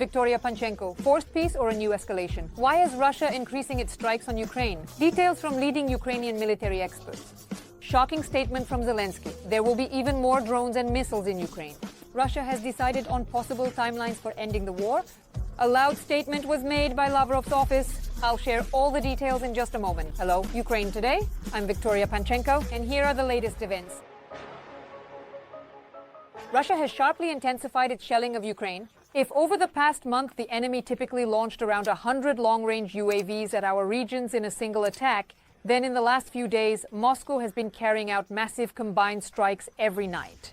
Victoria Panchenko, forced peace or a new escalation? Why is Russia increasing its strikes on Ukraine? Details from leading Ukrainian military experts. Shocking statement from Zelensky. There will be even more drones and missiles in Ukraine. Russia has decided on possible timelines for ending the war. A loud statement was made by Lavrov's office. I'll share all the details in just a moment. Hello, Ukraine Today. I'm Victoria Panchenko, and here are the latest events. Russia has sharply intensified its shelling of Ukraine. If over the past month the enemy typically launched around 100 long-range UAVs at our regions in a single attack, then in the last few days, Moscow has been carrying out massive combined strikes every night.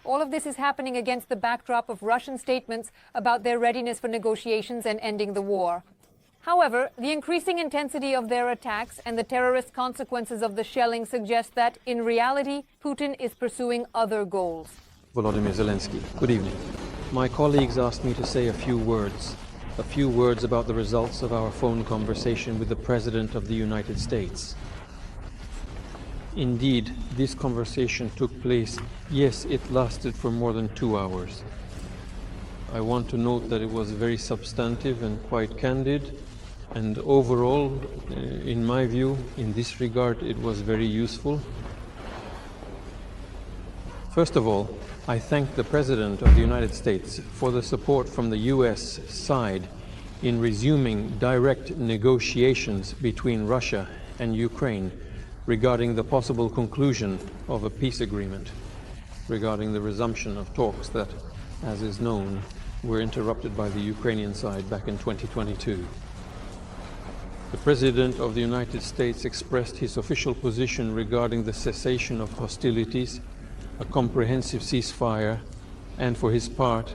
All of this is happening against the backdrop of Russian statements about their readiness for negotiations and ending the war. However, the increasing intensity of their attacks and the terrorist consequences of the shelling suggest that, in reality, Putin is pursuing other goals. Volodymyr Zelensky, good evening. My colleagues asked me to say a few words about the results of our phone conversation with the President of the United States. Indeed, this conversation took place, yes, it lasted for more than 2 hours. I want to note that it was very substantive and quite candid, and overall, in my view, in this regard, it was very useful. First of all, I thank the President of the United States for the support from the US side in resuming direct negotiations between Russia and Ukraine regarding the possible conclusion of a peace agreement, regarding the resumption of talks that, as is known, were interrupted by the Ukrainian side back in 2022. The President of the United States expressed his official position regarding the cessation of hostilities, a comprehensive ceasefire, and for his part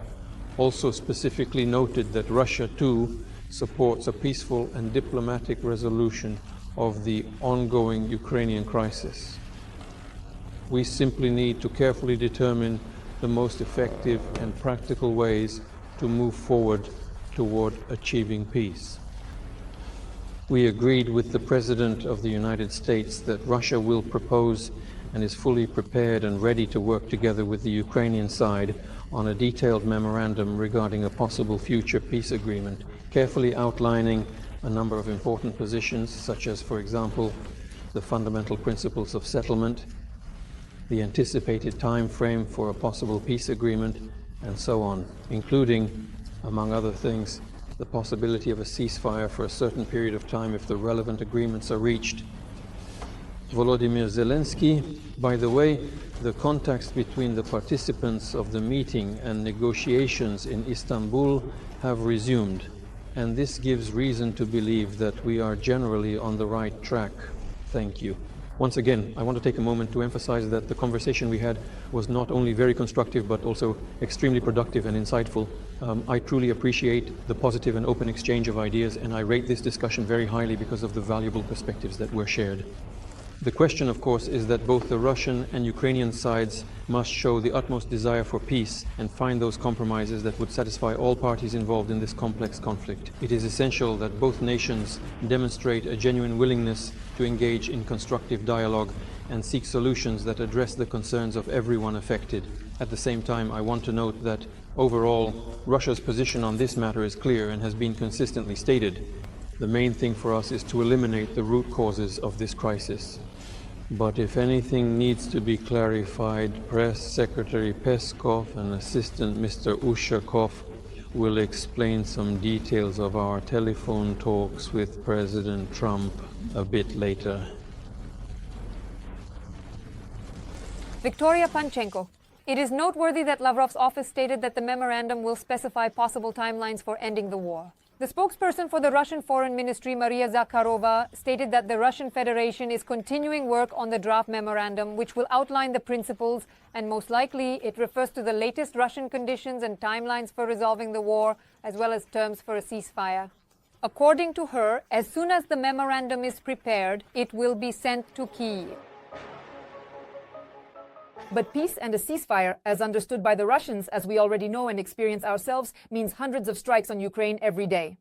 also specifically noted that Russia too supports a peaceful and diplomatic resolution of the ongoing Ukrainian crisis. We simply need to carefully determine the most effective and practical ways to move forward toward achieving peace. We agreed with the President of the United States that Russia will propose and is fully prepared and ready to work together with the Ukrainian side on a detailed memorandum regarding a possible future peace agreement, carefully outlining a number of important positions, such as, for example, the fundamental principles of settlement, the anticipated time frame for a possible peace agreement, and so on, including, among other things, the possibility of a ceasefire for a certain period of time if the relevant agreements are reached. Volodymyr Zelensky, by the way, the contacts between the participants of the meeting and negotiations in Istanbul have resumed, and this gives reason to believe that we are generally on the right track. Thank you. Once again, I want to take a moment to emphasize that the conversation we had was not only very constructive, but also extremely productive and insightful. I truly appreciate the positive and open exchange of ideas, and I rate this discussion very highly because of the valuable perspectives that were shared. The question, of course, is that both the Russian and Ukrainian sides must show the utmost desire for peace and find those compromises that would satisfy all parties involved in this complex conflict. It is essential that both nations demonstrate a genuine willingness to engage in constructive dialogue and seek solutions that address the concerns of everyone affected. At the same time, I want to note that overall, Russia's position on this matter is clear and has been consistently stated. The main thing for us is to eliminate the root causes of this crisis. But if anything needs to be clarified, Press Secretary Peskov and Assistant Mr. Ushakov will explain some details of our telephone talks with President Trump a bit later. Victoria Panchenko. It is noteworthy that Lavrov's office stated that the memorandum will specify possible timelines for ending the war. The spokesperson for the Russian Foreign Ministry, Maria Zakharova, stated that the Russian Federation is continuing work on the draft memorandum, which will outline the principles, and most likely it refers to the latest Russian conditions and timelines for resolving the war, as well as terms for a ceasefire. According to her, as soon as the memorandum is prepared, it will be sent to Kyiv. But peace and a ceasefire, as understood by the Russians, as we already know and experience ourselves, means hundreds of strikes on Ukraine every day.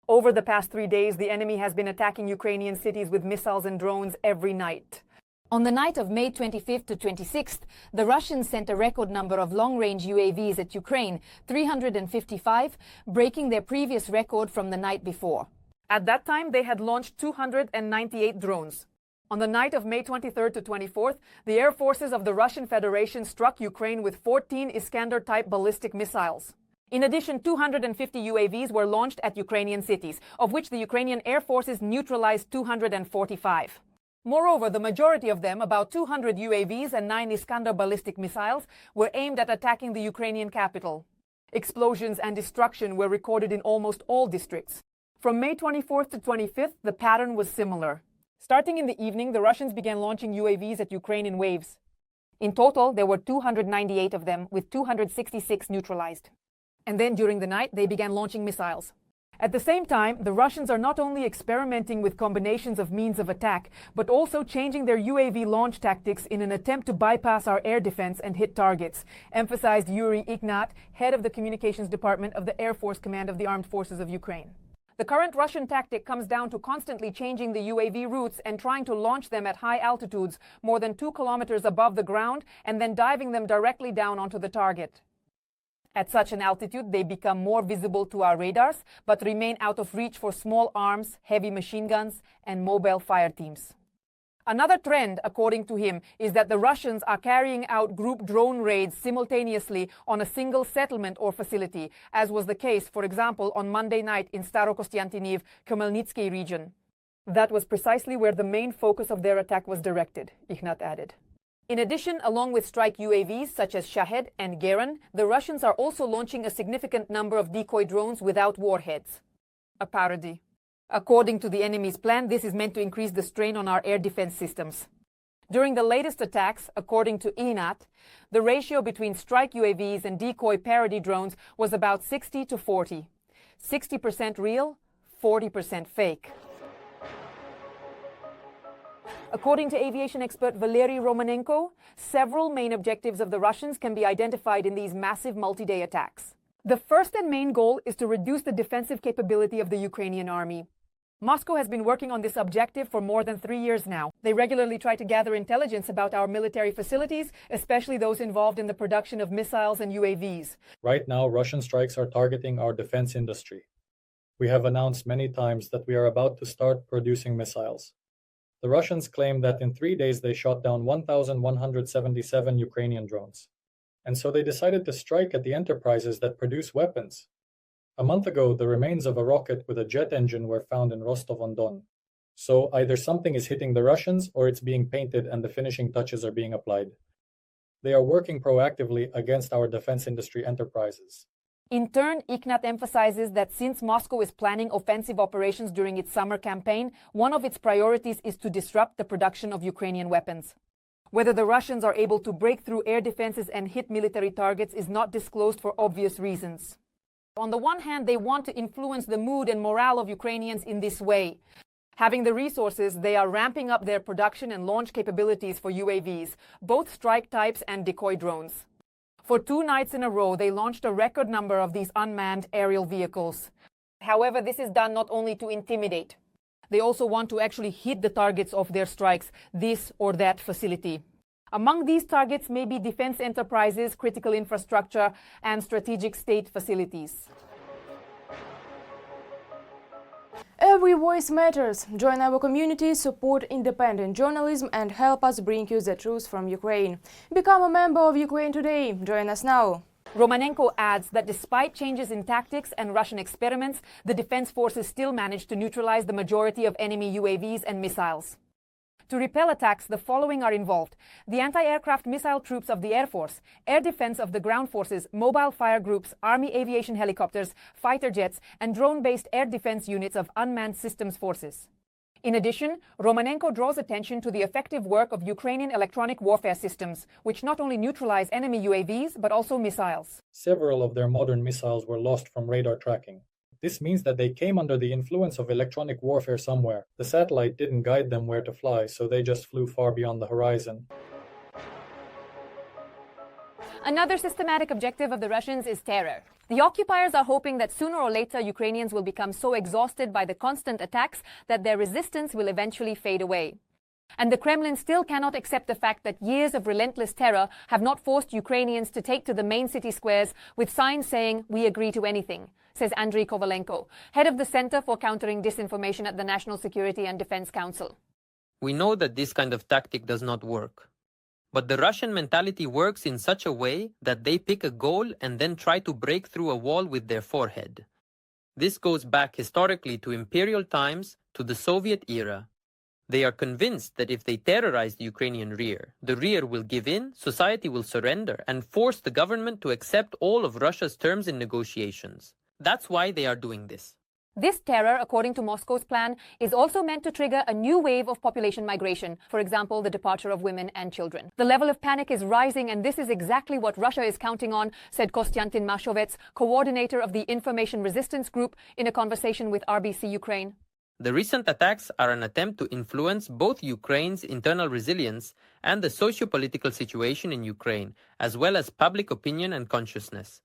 Over the past 3 days, the enemy has been attacking Ukrainian cities with missiles and drones every night. On the night of May 25th to 26th, the Russians sent a record number of long-range UAVs at Ukraine, 355, breaking their previous record from the night before. At that time, they had launched 298 drones. On the night of May 23rd to 24th, the air forces of the Russian Federation struck Ukraine with 14 Iskander-type ballistic missiles. In addition, 250 UAVs were launched at Ukrainian cities, of which the Ukrainian air forces neutralized 245. Moreover, the majority of them, about 200 UAVs and 9 Iskander ballistic missiles, were aimed at attacking the Ukrainian capital. Explosions and destruction were recorded in almost all districts. From May 24th to 25th, the pattern was similar. Starting in the evening, the Russians began launching UAVs at Ukraine in waves. In total, there were 298 of them, with 266 neutralized. And then during the night, they began launching missiles. At the same time, the Russians are not only experimenting with combinations of means of attack, but also changing their UAV launch tactics in an attempt to bypass our air defense and hit targets, emphasized Yuri Ignat, head of the communications department of the Air Force Command of the Armed Forces of Ukraine. The current Russian tactic comes down to constantly changing the UAV routes and trying to launch them at high altitudes, more than 2 kilometers above the ground, and then diving them directly down onto the target. At such an altitude, they become more visible to our radars, but remain out of reach for small arms, heavy machine guns, and mobile fire teams. Another trend, according to him, is that the Russians are carrying out group drone raids simultaneously on a single settlement or facility, as was the case, for example, on Monday night in Starokostyantyniv, Khmelnytsky region. That was precisely where the main focus of their attack was directed, Ignat added. In addition, along with strike UAVs such as Shahed and Geran, the Russians are also launching a significant number of decoy drones without warheads. A parody. According to the enemy's plan, this is meant to increase the strain on our air defense systems. During the latest attacks, according to Ignat, the ratio between strike UAVs and decoy parody drones was about 60 to 40. 60% real, 40% fake. According to aviation expert Valery Romanenko, several main objectives of the Russians can be identified in these massive multi-day attacks. The first and main goal is to reduce the defensive capability of the Ukrainian army. Moscow has been working on this objective for more than 3 years now. They regularly try to gather intelligence about our military facilities, especially those involved in the production of missiles and UAVs. Right now, Russian strikes are targeting our defense industry. We have announced many times that we are about to start producing missiles. The Russians claim that in 3 days they shot down 1,177 Ukrainian drones. And so they decided to strike at the enterprises that produce weapons. A month ago, the remains of a rocket with a jet engine were found in Rostov-on-Don. So either something is hitting the Russians or it's being painted and the finishing touches are being applied. They are working proactively against our defense industry enterprises. In turn, Ignat emphasizes that since Moscow is planning offensive operations during its summer campaign, one of its priorities is to disrupt the production of Ukrainian weapons. Whether the Russians are able to break through air defenses and hit military targets is not disclosed for obvious reasons. On the one hand, they want to influence the mood and morale of Ukrainians in this way. Having the resources, they are ramping up their production and launch capabilities for UAVs, both strike types and decoy drones. For 2 nights in a row, they launched a record number of these unmanned aerial vehicles. However, this is done not only to intimidate. They also want to actually hit the targets of their strikes, this or that facility. Among these targets may be defense enterprises, critical infrastructure, and strategic state facilities. Every voice matters. Join our community, support independent journalism, and help us bring you the truth from Ukraine. Become a member of Ukraine Today. Join us now. Romanenko adds that despite changes in tactics and Russian experiments, the defense forces still managed to neutralize the majority of enemy UAVs and missiles. To repel attacks, the following are involved: the anti-aircraft missile troops of the Air Force, air defense of the ground forces, mobile fire groups, Army aviation helicopters, fighter jets, and drone-based air defense units of unmanned systems forces. In addition, Romanenko draws attention to the effective work of Ukrainian electronic warfare systems, which not only neutralize enemy UAVs, but also missiles. Several of their modern missiles were lost from radar tracking. This means that they came under the influence of electronic warfare somewhere. The satellite didn't guide them where to fly, so they just flew far beyond the horizon. Another systematic objective of the Russians is terror. The occupiers are hoping that sooner or later Ukrainians will become so exhausted by the constant attacks that their resistance will eventually fade away. And the Kremlin still cannot accept the fact that years of relentless terror have not forced Ukrainians to take to the main city squares with signs saying, "We agree to anything," says Andriy Kovalenko, head of the Center for Countering Disinformation at the National Security and Defense Council. We know that this kind of tactic does not work. But the Russian mentality works in such a way that they pick a goal and then try to break through a wall with their forehead. This goes back historically to imperial times, to the Soviet era. They are convinced that if they terrorize the Ukrainian rear, the rear will give in, society will surrender, and force the government to accept all of Russia's terms in negotiations. That's why they are doing this. This terror, according to Moscow's plan, is also meant to trigger a new wave of population migration, for example, the departure of women and children. The level of panic is rising, and this is exactly what Russia is counting on, said Kostiantin Mashovets, coordinator of the Information Resistance Group, in a conversation with RBC Ukraine. The recent attacks are an attempt to influence both Ukraine's internal resilience and the socio-political situation in Ukraine, as well as public opinion and consciousness.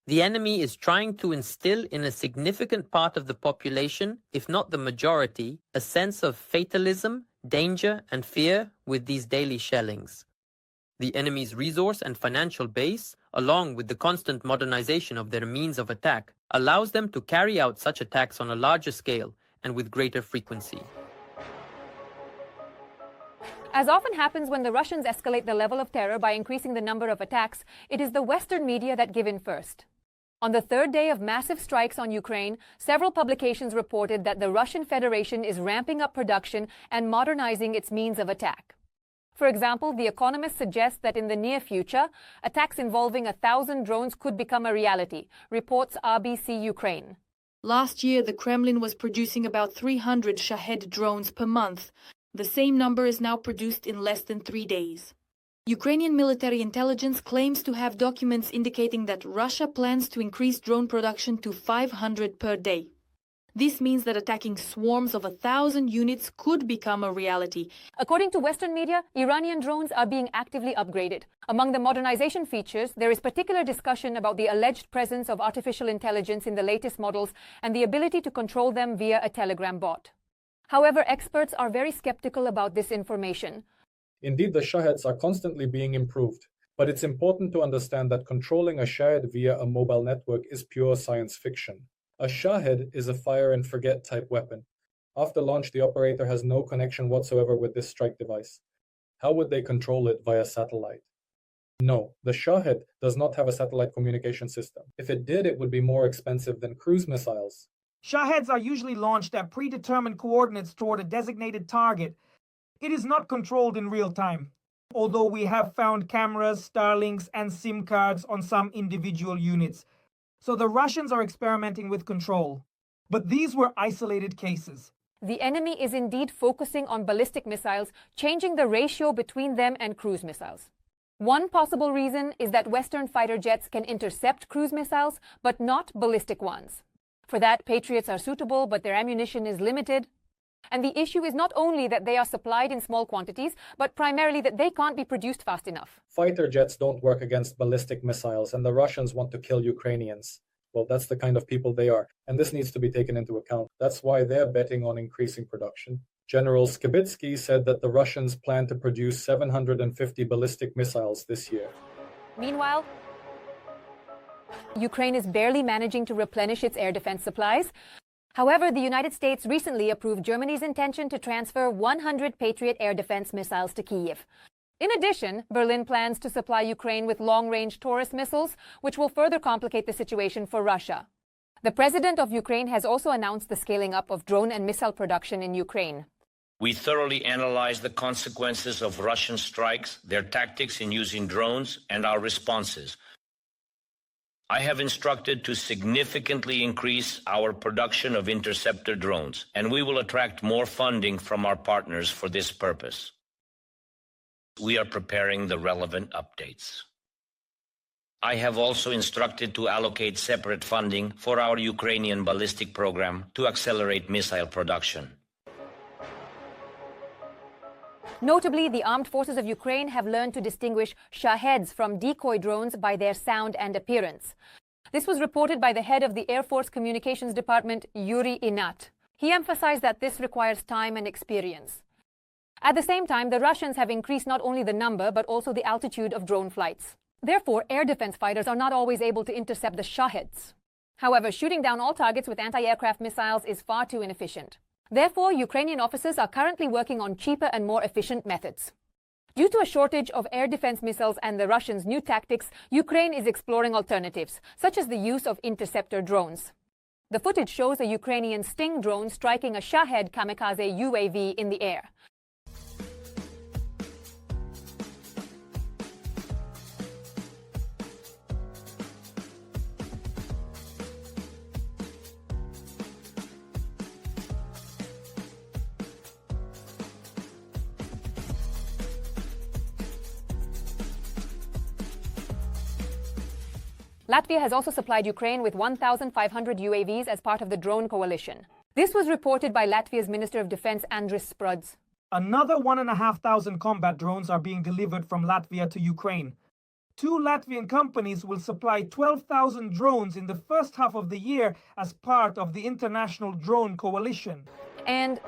The enemy is trying to instill in a significant part of the population, if not the majority, a sense of fatalism, danger, and fear with these daily shellings. The enemy's resource and financial base, along with the constant modernization of their means of attack, allows them to carry out such attacks on a larger scale and with greater frequency. As often happens when the Russians escalate the level of terror by increasing the number of attacks, it is the Western media that give in first. On the third day of massive strikes on Ukraine, several publications reported that the Russian Federation is ramping up production and modernizing its means of attack. For example, The Economist suggests that in the near future, attacks involving 1,000 drones could become a reality, reports RBC Ukraine. Last year, the Kremlin was producing about 300 Shahed drones per month. The same number is now produced in less than 3 days. Ukrainian military intelligence claims to have documents indicating that Russia plans to increase drone production to 500 per day. This means that attacking swarms of 1,000 units could become a reality. According to Western media, Iranian drones are being actively upgraded. Among the modernization features, there is particular discussion about the alleged presence of artificial intelligence in the latest models and the ability to control them via a Telegram bot. However, experts are very skeptical about this information. Indeed, the Shaheds are constantly being improved, but it's important to understand that controlling a Shahed via a mobile network is pure science fiction. A Shahed is a fire-and-forget type weapon. After launch, the operator has no connection whatsoever with this strike device. How would they control it via satellite? No, the Shahed does not have a satellite communication system. If it did, it would be more expensive than cruise missiles. Shaheds are usually launched at predetermined coordinates toward a designated target. It is not controlled in real time, although we have found cameras, startlings, and SIM cards on some individual units. So the Russians are experimenting with control. But these were isolated cases. The enemy is indeed focusing on ballistic missiles, changing the ratio between them and cruise missiles. One possible reason is that Western fighter jets can intercept cruise missiles, but not ballistic ones. For that, Patriots are suitable, but their ammunition is limited. And the issue is not only that they are supplied in small quantities, but primarily that they can't be produced fast enough. Fighter jets don't work against ballistic missiles, and the Russians want to kill Ukrainians. Well, that's the kind of people they are, and this needs to be taken into account. That's why they're betting on increasing production. General Skibitsky said that the Russians plan to produce 750 ballistic missiles this year. Meanwhile, Ukraine is barely managing to replenish its air defense supplies. However, the United States recently approved Germany's intention to transfer 100 Patriot air defense missiles to Kyiv. In addition, Berlin plans to supply Ukraine with long-range Taurus missiles, which will further complicate the situation for Russia. The president of Ukraine has also announced the scaling up of drone and missile production in Ukraine. We thoroughly analyzed the consequences of Russian strikes, their tactics in using drones, and our responses. I have instructed to significantly increase our production of interceptor drones, and we will attract more funding from our partners for this purpose. We are preparing the relevant updates. I have also instructed to allocate separate funding for our Ukrainian ballistic program to accelerate missile production. Notably, the armed forces of Ukraine have learned to distinguish Shaheds from decoy drones by their sound and appearance. This was reported by the head of the Air Force Communications Department, Yuri Inat. He emphasized that this requires time and experience. At the same time, the Russians have increased not only the number but also the altitude of drone flights. Therefore, air defense fighters are not always able to intercept the Shaheds. However, shooting down all targets with anti-aircraft missiles is far too inefficient. Therefore, Ukrainian officers are currently working on cheaper and more efficient methods. Due to a shortage of air defense missiles and the Russians' new tactics, Ukraine is exploring alternatives, such as the use of interceptor drones. The footage shows a Ukrainian Sting drone striking a Shahed kamikaze UAV in the air. Latvia has also supplied Ukraine with 1,500 UAVs as part of the drone coalition. This was reported by Latvia's Minister of Defense Andris Spruds. Another 1,500 combat drones are being delivered from Latvia to Ukraine. 2 Latvian companies will supply 12,000 drones in the first half of the year as part of the international drone coalition. And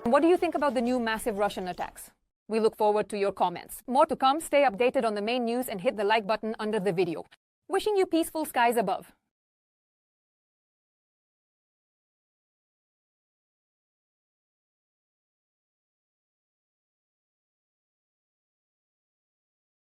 what do you think about the new massive Russian attacks? We look forward to your comments. More to come. Stay updated on the main news and hit the like button under the video. Wishing you peaceful skies above.